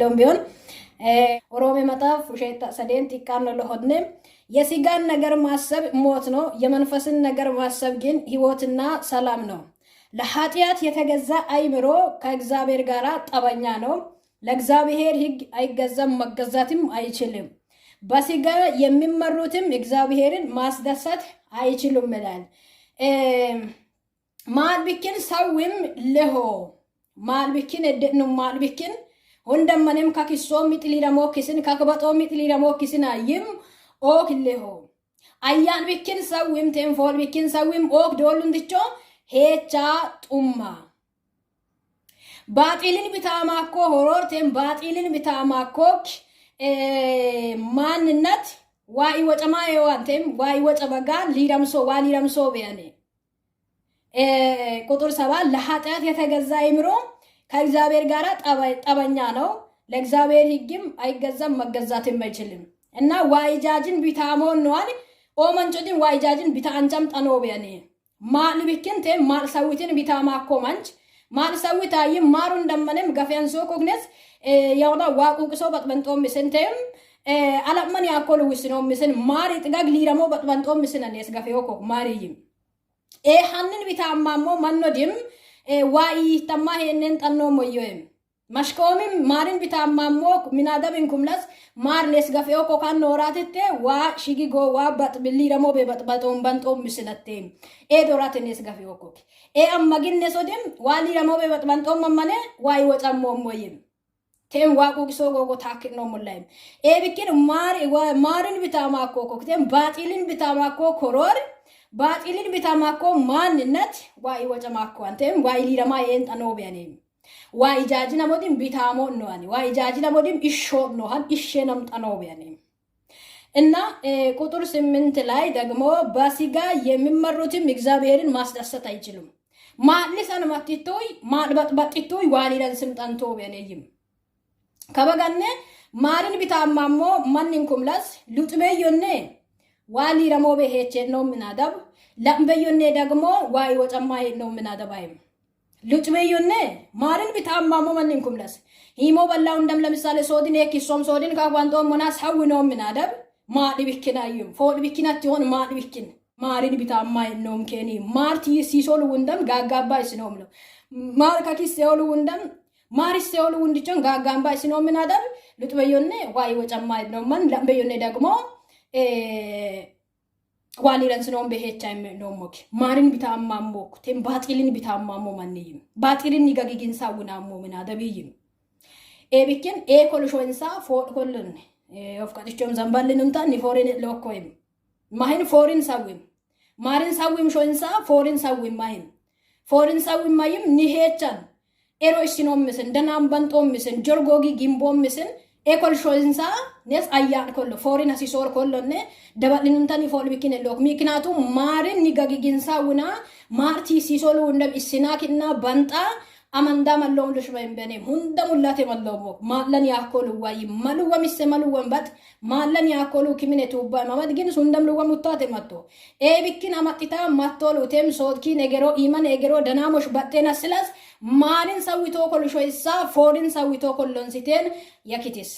የሚለውን ቢሆን ኦሮሜ መጣፍ ውሸታ ሰደንት ይቃን ለሆድነ የሲጋን ነገር ማሰብ ሞት ነው የመንፈስን ነገር ማሰብ ግን ህይወትና ሰላም ነው ለኃጢያት የተገዛ አይምሮ ከእግዚአብሔር ጋር ጠበኛ ነው ለእግዚአብሔር ህግ አይገዛም መገዛትም አይችልም በሲጋ የሚመሩትም እግዚአብሔርን ማስደሰት አይችሉም ይላል ማልብኪን ሰውም ለሆ ማልብኪን እደኑ ማልብኪን ወንደመንም ከኪሶ ሚጥሊ ለሞክስን ከከበጦ ሚጥሊ ለሞክስን አይም ኦክ ለሆ አያን ብኪን ሰውም ቴንፎል ብኪን ሰውም ኦክ ዶሉን ድቾ ሄቻ ጡማ ባጢልን ቢታማኮ ሆሮርቴን ባጢልን ቢታማኮክ ማንነት ዋይ ወጨማ የዋንቴም ዋይ ወጨበጋን ሊረምሶ ዋሊረምሶ በያኔ ቁጥር 7 ለኃጢአት የተገዛ አይምሮ ከእግዚአብሔር ጋር ጠበኛ ነው ለእግዚአብሔር ህግም አይገዛም መገዛትም አይችልም እና ዋይጃጅን ቢታሞን ነዋል ኦመንጮዲን ዋይጃጅን ቢታንጫም ጠኖ በያኔ ማልብኪንቴ ማልሳዊትን ቢታማኮ ማንች ማልሳዊታይ ማሩ እንደመነም ገፈንሶ ኮግነስ ያውና ዋቁቅሶ በጥበንጦ ምስንቴም አለመን ያኮሉ ውስኖ ምስን ማሪ ጥጋግ ሊረሞ በጥበንጦ ምስነን የስገፈዮ ኮ ማሪይም ሃንን ቢታማሞ ማኖዲም ዋይ ተማ ሄነን ጠኖ ሞዮም ማሽኮምም ማሪን ቢታማሞ ሚናደብን ኩምለስ ማር ለስገፈዮ ኮ ካን ኖራትቴ ዋ ሽጊጎ ዋ በጥብሊረሞ በጥበንጦ በንጦ ምስነቴም ዶራትን የስገፈዮ ኮ አማግን ነሶዲም ዋሊ ረሞ በጥበንጦ መመነ ዋይ ወጫሞ ሞይም ቴም ዋቁቅሶ ጎጎ ታክ ነው ሙላይም ብኪን ማሪን ቢታማኮ ኮክቴም ባጢልን ቢታማኮ ኮሮር ባጢልን ቢታማኮ ማንነት ዋይ ወጨማኮ አንቴም ዋይ ሊረማ የንጠኖ ቢያኔም ዋይ ጃጅና ሞዲም ቢታሞ ነዋኒ ዋይ ጃጅና ሞዲም ኢሾ ነዋን ኢሼነም ጠኖ ቢያኔም እና ቁጥር 8 ላይ ደግሞ በሲጋ የሚመሩትም እግዚአብሔርን ማስደሰት አይችሉም ማልሰን ማጥቶይ ማልበጥበጥቶይ ዋሊረን ስምጣንቶ ቢያኔም ከበጋነ ማሪን ቢታማሞ ማንንኩም ላስ ሉጥበዮኔ ዋሊ ረሞቤ ሄቼ ነው ምናዳብ ለምበዮኔ ደግሞ ዋይ ወጨማ ነው ምናዳባይም ሉጥበዮኔ ማሪን ቢታማሞ ማንንኩም ላስ ሂሞ በላው እንደም ለምሳሌ ሶዲን የኪሶም ሶዲን ካቋንጦ ሞናስ ሐው ነው ምናዳብ ማዲ ቢኪናዩም ፎድ ቢኪናት ይሆን ማዲ ቢኪን ማሪን ቢታማ ነው ምከኒ ማርቲ ሲሶሉ እንደም ጋጋባይስ ነው ምለው ማር ከኪስዮሉ እንደም ማሪስ ሲኦል ወንድቾን ጋጋምባ ሲኖ ምናዳብ ልጥበዮኔ ዋይ ወጨማ ነው ማን ለምበዮኔ ደግሞ ዋሊረን ሲኖ በሄቻይ ነው ሞክ ማሪን ቢታማሞክ ቴም ባጢልን ቢታማሞ ማንይም ባጢልን ይጋጊግን ሳውናሞ ምናዳብይም ቢኪን ኮልሾንሳ ፎድ ኮልን ኦፍቃጥቾም ዘንባልንምታ ኒፎሪን ለኮይም ማሂን ፎሪን ሳዊም ማሪን ሳዊም ሾንሳ ፎሪን ሳዊም ማሂን ፎሪን ሳዊም ማይም ኒሄቻን ኤሮይሲኖ ምስን ደናም በንጦ ምስን ጆርጎጊ ጊምቦ ምስን ኤኮልሾንሳ ነስ አያድ ኮሎ ፎሪን አሲሶር ኮሎነ ደባልንንታኒ ፎል ቢኪን ሎክ ሚክናቱ ማሪን ኒጋጊግንሳ ውና ማርቲ ሲሶሉ እንደም ኢስናኪና በንጣ አመንዳ መለውን ልሽበይም በኔ ሁንደ ሙላቴ መለውሞ ማለን ያኮሉ ዋይ ማሉዋ ሚስ ማሉዋን ባት ማለን ያኮሉ ኪሚኔቱ ባማድ ግን ሱንደም ሉዋ ሙታቴ መጥቶ ቢኪን አማጥታ ማቶሉ ቴም ሶትኪ ነገሮ ኢማን ነገሮ ደናሞሽ ባቴና ስላስ ማሪን ሳዊቶ ኮልሾይሳ ፎሪን ሳዊቶ ኮሎን ሲቴን ያኪቲስ